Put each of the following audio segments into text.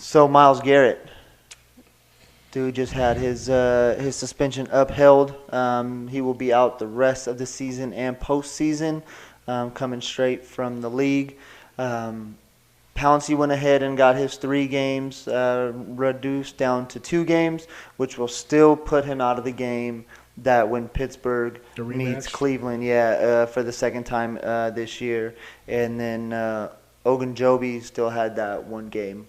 So Myles Garrett, dude, just had his suspension upheld. He will be out the rest of the season and postseason, coming straight from the league. Pouncey went ahead and got his 3 games reduced down to 2 games, which will still put him out of the game that when Pittsburgh meets Cleveland, for the second time this year. And then Ogunjobi still had that 1 game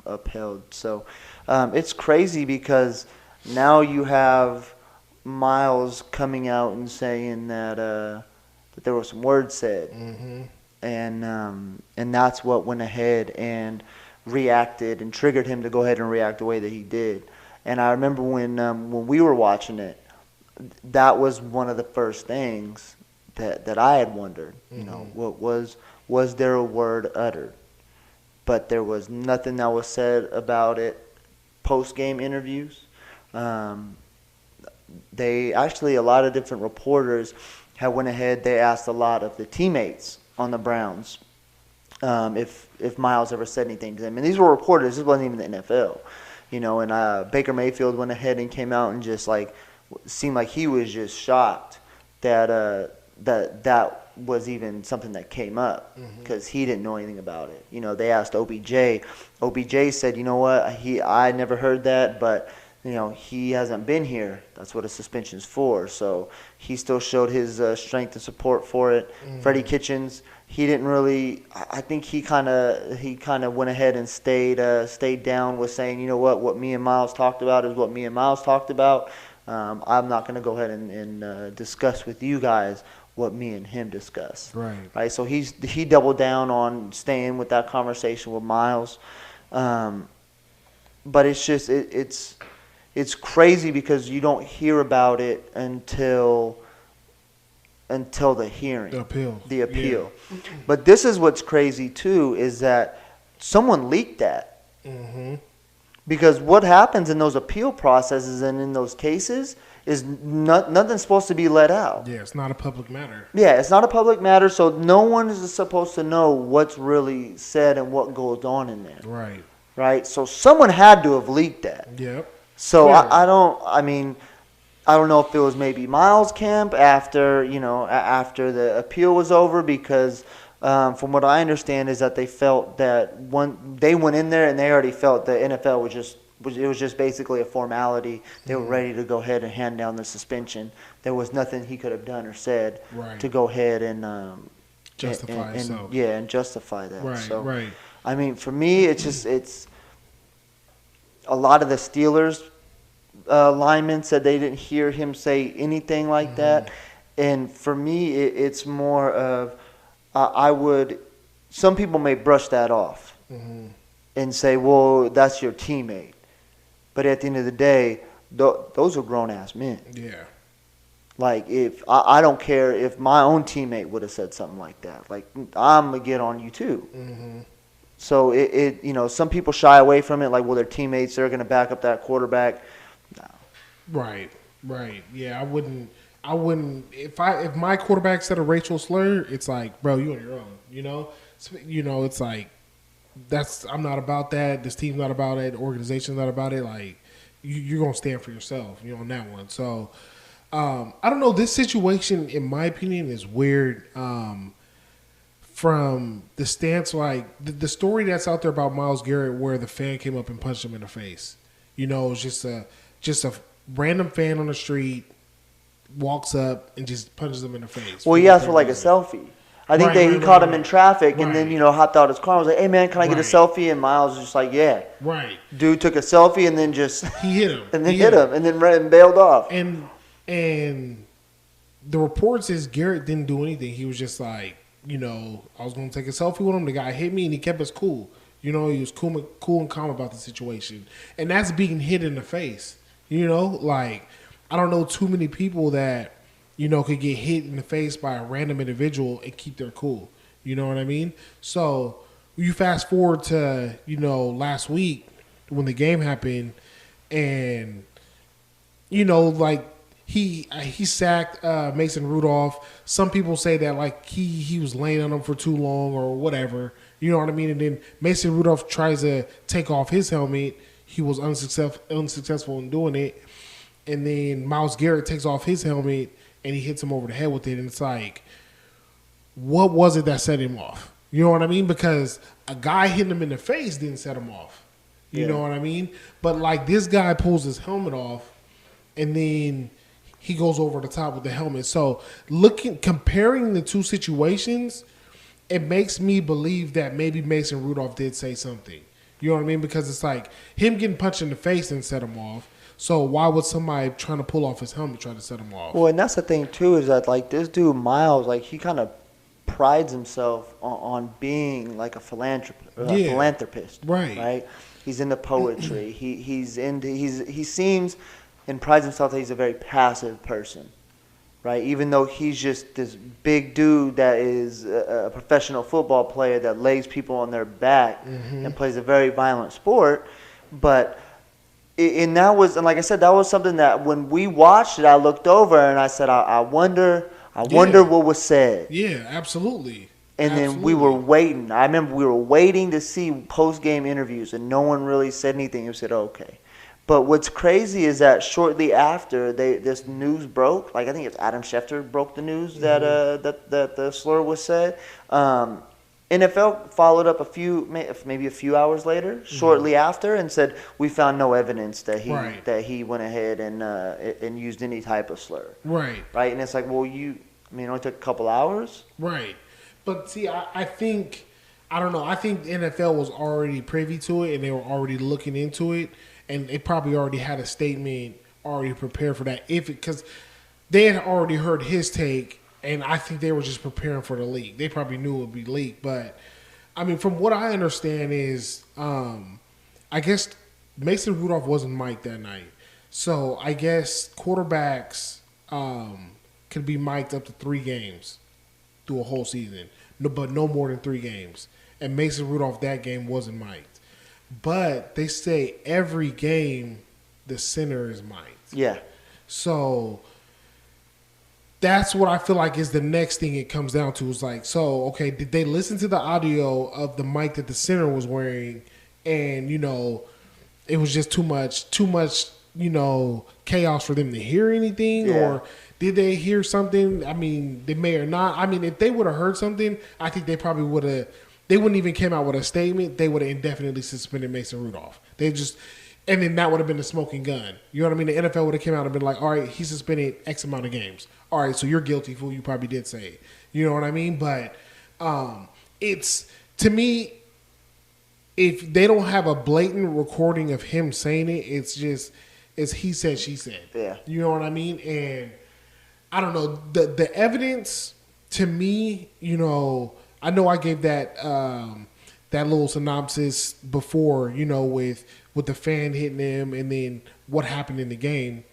upheld. So it's crazy because now you have Myles coming out and saying that there were some words said. Mm-hmm. And that's what went ahead and reacted and triggered him to go ahead and react the way that he did. And I remember when we were watching it, that was one of the first things that I had wondered. Mm-hmm. You know, what was there a word uttered? But there was nothing that was said about it post-game interviews. They actually, a lot of different reporters had went ahead. They asked a lot of the teammates on the Browns if Myles ever said anything to them. And these were reporters. This wasn't even the NFL. You know, and Baker Mayfield went ahead and came out and just like seemed like he was just shocked that that was even something that came up because he didn't know anything about it. You know, they asked OBJ. OBJ said, you know what, I never heard that, but you know, he hasn't been here. That's what a suspension's for. So he still showed his strength and support for it. Freddie Kitchens, he didn't really. I think he kind of went ahead and stayed down with saying, you know what me and Myles talked about is what me and Myles talked about. I'm not going to go ahead and discuss with you guys what me and him discussed. Right. So he doubled down on staying with that conversation with Myles. But it's just it's crazy because you don't hear about it until the hearing. The appeal. Yeah. But this is what's crazy too, is that someone leaked that. Mm-hmm. Because what happens in those appeal processes and in those cases is nothing's supposed to be let out. Yeah, it's not a public matter. Yeah, it's not a public matter, so no one is supposed to know what's really said and what goes on in there. Right? So someone had to have leaked that. Yep. So I don't know if it was maybe Myles' camp after the appeal was over, because from what I understand is that they felt that they went in there and they already felt the NFL was just basically a formality. They were ready to go ahead and hand down the suspension. There was nothing he could have done or said to go ahead and justify himself. And justify that. Right. I mean, for me, it's a lot of the Steelers linemen said they didn't hear him say anything like that. And for me, it's more of some people may brush that off and say, well, that's your teammate. But at the end of the day, those are grown-ass men. Yeah. Like, if I don't care if my own teammate would have said something like that. Like, I'm going to get on you too. So, some people shy away from it. Like, well, their teammates, they're going to back up that quarterback. No. Right. Yeah, I wouldn't. If my quarterback said a racial slur, it's like, bro, you on your own. It's like, I'm not about that. This team's not about it. The organization's not about it. Like, you're gonna stand for yourself. On that one. So, I don't know. This situation, in my opinion, is weird. From the stance, like the story that's out there about Myles Garrett, where the fan came up and punched him in the face. It's just a random fan on the street walks up and just punches him in the face. Well, he asked for like a selfie. I think he caught him in traffic and then, hopped out his car and was like, hey, man, can I get a selfie? And Myles was just like, yeah. Right. Dude took a selfie and then just... He hit him. And then hit him and then ran and bailed off. And the report says Garrett didn't do anything. He was just like, I was going to take a selfie with him. The guy hit me and he kept us cool. He was cool and calm about the situation. And that's being hit in the face. Like, I don't know too many people that, could get hit in the face by a random individual and keep their cool. You know what I mean? So you fast forward to, last week when the game happened and, like he sacked Mason Rudolph. Some people say that like he was laying on him for too long or whatever. You know what I mean? And then Mason Rudolph tries to take off his helmet. He was unsuccessful in doing it. And then Myles Garrett takes off his helmet and he hits him over the head with it. And it's like, what was it that set him off? You know what I mean? Because a guy hitting him in the face didn't set him off. You know what I mean? But like this guy pulls his helmet off and then he goes over the top with the helmet. So comparing the two situations, it makes me believe that maybe Mason Rudolph did say something. You know what I mean? Because it's like him getting punched in the face and set him off. So why would somebody trying to pull off his helmet try to set him off? Well, and that's the thing too, is that like this dude Myles, like he kind of prides himself on being like a philanthropist, right? Right. He's into poetry. He seems and prides himself that he's a very passive person, right? Even though he's just this big dude that is a professional football player that lays people on their back and plays a very violent sport, but. And like I said, that was something that when we watched it, I looked over and I said, I wonder what was said. Yeah, absolutely. And then we were waiting. I remember we were waiting to see post-game interviews, and no one really said anything. We said, okay. But what's crazy is that shortly after this news broke, like I think it's Adam Schefter broke the news that the slur was said. NFL followed up maybe a few hours later, shortly after, and said we found no evidence that he went ahead and used any type of slur. Right. And it's like, well, it only took a couple hours. Right. But see, I think the NFL was already privy to it and they were already looking into it, and they probably already had a statement already prepared for that. Because they had already heard his take. And I think they were just preparing for the leak. They probably knew it would be leaked. But, I mean, from what I understand is, I guess Mason Rudolph wasn't mic'd that night. So, I guess quarterbacks could be mic'd up to 3 games through a whole season. But no more than 3 games. And Mason Rudolph, that game, wasn't mic'd. But they say every game the center is mic'd. Yeah. So that's what I feel like is the next thing it comes down to. Is like, so, okay, did they listen to the audio of the mic that the center was wearing and, it was just too much, chaos for them to hear anything? Yeah. Or did they hear something? I mean, they may or not. I mean, if they would have heard something, I think they probably would have, they wouldn't even came out with a statement. They would have indefinitely suspended Mason Rudolph. And then that would have been the smoking gun. You know what I mean? The NFL would have came out and been like, all right, he suspended X amount of games. All right, so you're guilty, fool. You probably did say it. You know what I mean? But it's, to me, if they don't have a blatant recording of him saying it, it's he said, she said. Yeah. You know what I mean? And I don't know. The evidence, to me, I know I gave that little synopsis before, with the fan hitting him and then what happened in the game.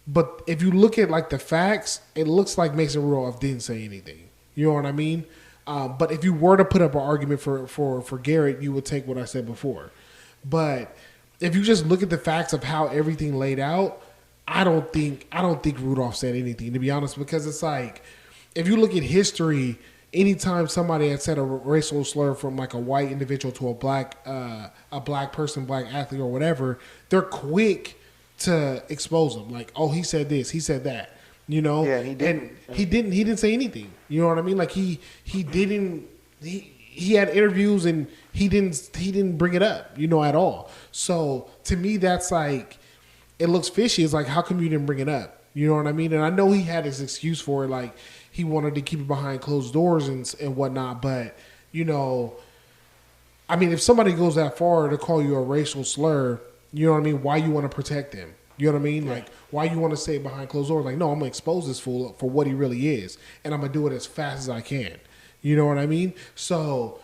But if you look at like the facts, it looks like Mason Rudolph didn't say anything. You know what I mean? But if you were to put up an argument for Garrett, you would take what I said before. But if you just look at the facts of how everything laid out, I don't think Rudolph said anything, to be honest, because it's like, if you look at history, anytime somebody had said a racial slur from like a white individual to a black person, black athlete or whatever, they're quick to expose them. Like, oh, he said this, he said that, Yeah, he didn't. And he didn't say anything. You know what I mean? Like he had interviews and he didn't bring it up, at all. So to me, that's like, it looks fishy. It's like, how come you didn't bring it up? You know what I mean? And I know he had his excuse for it, like he wanted to keep it behind closed doors and whatnot. But I mean, if somebody goes that far to call you a racial slur, you know what I mean? Why you want to protect him? You know what I mean? Like, why you want to say it behind closed doors? Like, no, I'm going to expose this fool for what he really is. And I'm going to do it as fast as I can. You know what I mean? So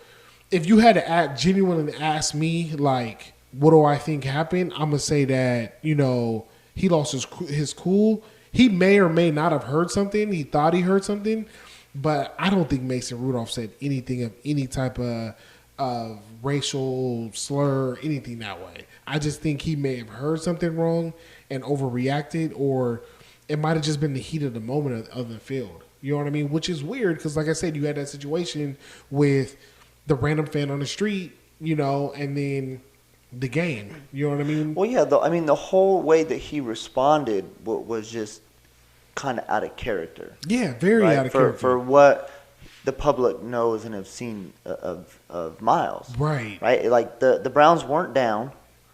if you had to genuinely ask me, like, what do I think happened? I'm going to say that, he lost his cool. He may or may not have heard something. He thought he heard something. But I don't think Mason Rudolph said anything of any type of racial slur, anything that way. I just think he may have heard something wrong and overreacted, or it might have just been the heat of the moment of the field. You know what I mean? Which is weird because, like I said, you had that situation with the random fan on the street, and then the game. You know what I mean? Well, yeah. The whole way that he responded was just kind of out of character. Yeah, very right? out of character for what the public knows and have seen of Myles. Right. Right. Like the Browns weren't down.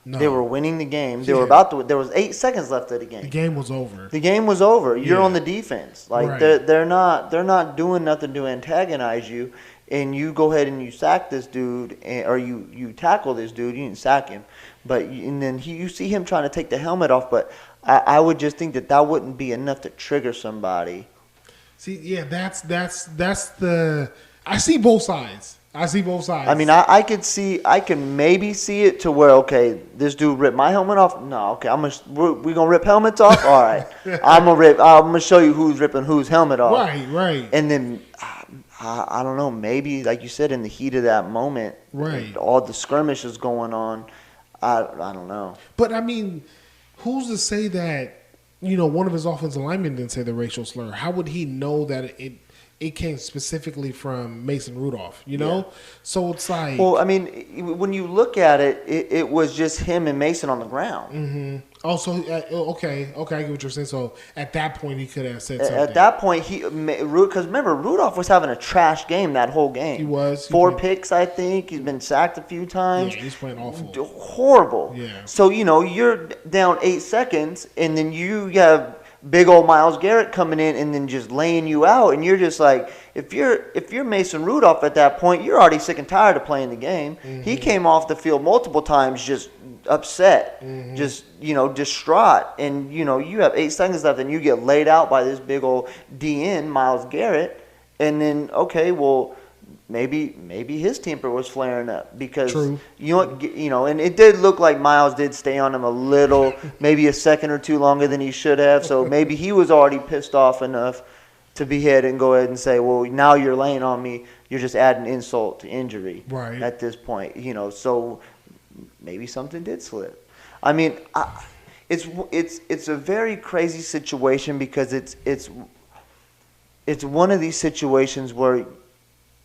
No. They were winning the game. They Yeah. were about to. There was 8 seconds left of the game. The game was over. The game was over. You're Yeah. on the defense. Like Right. they're not doing nothing to antagonize you, and you go ahead and you sack this dude, or you tackle this dude. You didn't sack him, and then you see him trying to take the helmet off. But I would just think that wouldn't be enough to trigger somebody. See, yeah, that's the. I see both sides. I mean, I can maybe see it to where, okay, this dude ripped my helmet off. No, okay, we gonna rip helmets off. All right, I'm gonna show you who's ripping whose helmet off. Right. And then I don't know, maybe like you said, in the heat of that moment, right, all the skirmishes going on. I don't know. But I mean, who's to say that one of his offensive linemen didn't say the racial slur? How would he know that it came specifically from Mason Rudolph, Yeah. So it's like... Well, I mean, when you look at it, it was just him and Mason on the ground. Mm-hmm. Oh, so, okay, I get what you're saying. So, at that point, he could have said something. At that point, because remember, Rudolph was having a trash game that whole game. He was. 4 picks, I think. He's been sacked a few times. Yeah, he's playing awful. Horrible. Yeah. So, you're down 8 seconds, and then you have big old Myles Garrett coming in and then just laying you out, and you're just like, if you're Mason Rudolph at that point, you're already sick and tired of playing the game. Mm-hmm. He came off the field multiple times just upset, mm-hmm. just distraught, and you have 8 seconds left and you get laid out by this big old DN Myles Garrett, and then okay, well, maybe his temper was flaring up because True. And it did look like Myles did stay on him a little, maybe a second or two longer than he should have. So maybe he was already pissed off enough to go ahead and say, well, now you're laying on me. You're just adding insult to injury right. at this point. So maybe something did slip. I mean, it's a very crazy situation because it's one of these situations where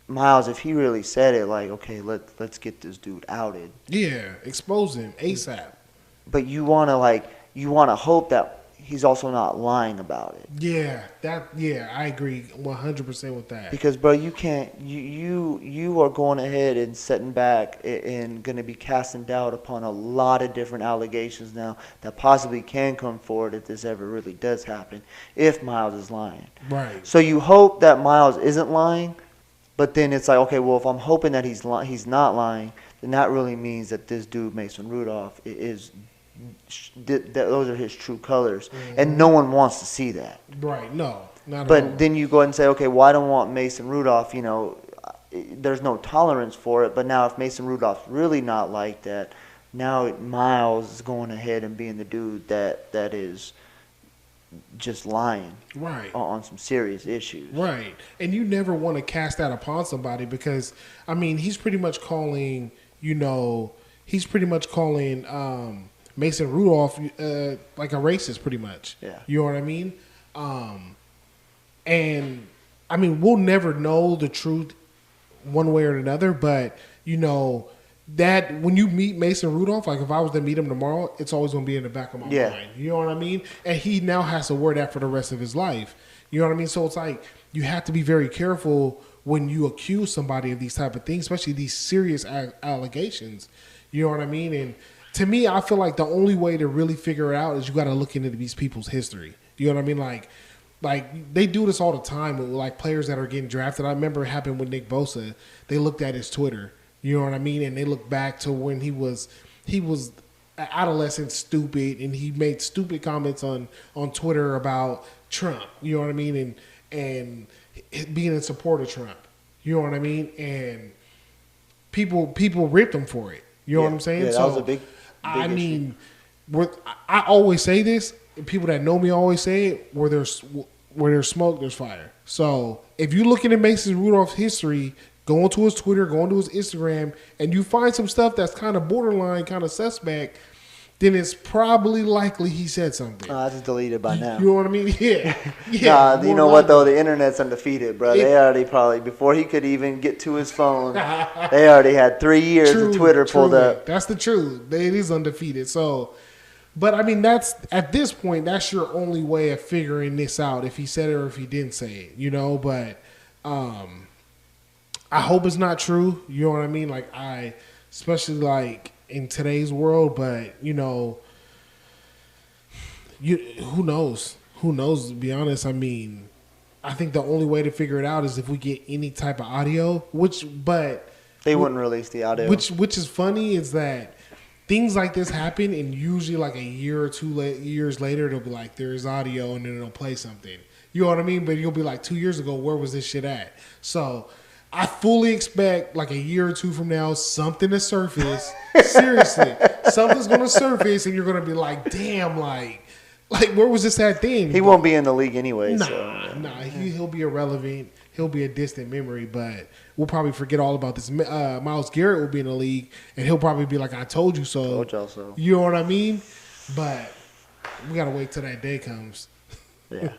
Myles, if he really said it, like, okay, let's get this dude outed. Yeah, expose him ASAP. But you want to hope that he's also not lying about it. Yeah, I agree 100% with that. Because, bro, you can't. You are going ahead and setting back and going to be casting doubt upon a lot of different allegations now that possibly can come forward if this ever really does happen. If Myles is lying, right? So you hope that Myles isn't lying. But then it's like, okay, well, if I'm hoping that he's not lying, then that really means that this dude, Mason Rudolph, those are his true colors. Mm-hmm. And no one wants to see that. Right, no, not but at all. But then you go ahead and say, okay, well, I don't want Mason Rudolph, there's no tolerance for it. But now if Mason Rudolph's really not like that, now Myles is going ahead and being the dude that is just lying right on some serious issues. Right. And you never want to cast that upon somebody because, I mean, he's pretty much calling Mason Rudolph like a racist pretty much. Yeah. You know what I mean? And, I mean, we'll never know the truth one way or another, but, that when you meet Mason Rudolph, like if I was to meet him tomorrow, it's always going to be in the back of my mind. You know what I mean? And he now has to wear that for the rest of his life. You know what I mean? So it's like you have to be very careful when you accuse somebody of these type of things, especially these serious allegations. You know what I mean? And to me, I feel like the only way to really figure it out is you got to look into these people's history. You know what I mean? Like they do this all the time with like players that are getting drafted. I remember it happened with Nick Bosa. They looked at his Twitter. You know what I mean? And they look back to when he was an adolescent, stupid, and he made stupid comments on Twitter about Trump. You know what I mean? And being in support of Trump. You know what I mean? And people ripped him for it. You know what I'm saying? Yeah, that was a big I issue. mean, I always say this. And people that know me always say it. Where there's smoke, there's fire. So if you look into Mason Rudolph's history, go onto his Twitter, go onto his Instagram, and you find some stuff that's kind of borderline, kind of suspect, then it's probably likely he said something. I just deleted by now. You know what I mean? Yeah. Yeah. Nah, you know what though? The internet's undefeated, bro. They already probably, before he could even get to his phone, they already had 3 years of Twitter pulled up. That's the truth. It is undefeated. So, but I mean, that's at this point, that's your only way of figuring this out, if he said it or if he didn't say it, you know. But I hope it's not true. You know what I mean? Like especially like in today's world, but you know, who knows? Who knows? To be honest, I mean, I think the only way to figure it out is if we get any type of audio. But they wouldn't release the audio. Which is funny is that things like this happen, and usually like a year or 2 years later, it'll be like there's audio, and then it'll play something. You know what I mean? But you'll be like 2 years ago, where was this shit at? So I fully expect like a year or 2 from now, something to surface. Seriously, something's gonna surface, and you're gonna be like, damn, like where was this at then? He won't be in the league anyway. He'll be irrelevant. He'll be a distant memory, but we'll probably forget all about this. Myles Garrett will be in the league, and he'll probably be like, I told you so. Told y'all so. You know what I mean? But we got to wait till that day comes. Yeah.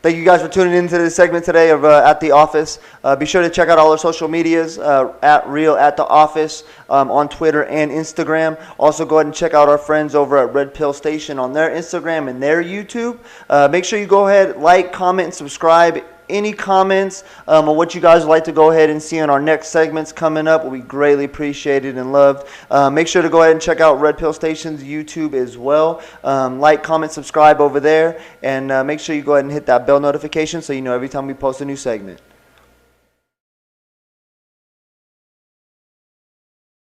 Thank you guys for tuning into this segment today of At the Office. Be sure to check out all our social medias, at Real at the Office, on Twitter and Instagram. Also, go ahead and check out our friends over at Red Pill Station on their Instagram and their YouTube. Make sure you go ahead, like, comment, and subscribe. Any comments on what you guys would like to go ahead and see on our next segments coming up will be greatly appreciated and loved. Make sure to go ahead and check out Red Pill Station's YouTube as well. Like, comment, subscribe over there, and make sure you go ahead and hit that bell notification so you know every time we post a new segment.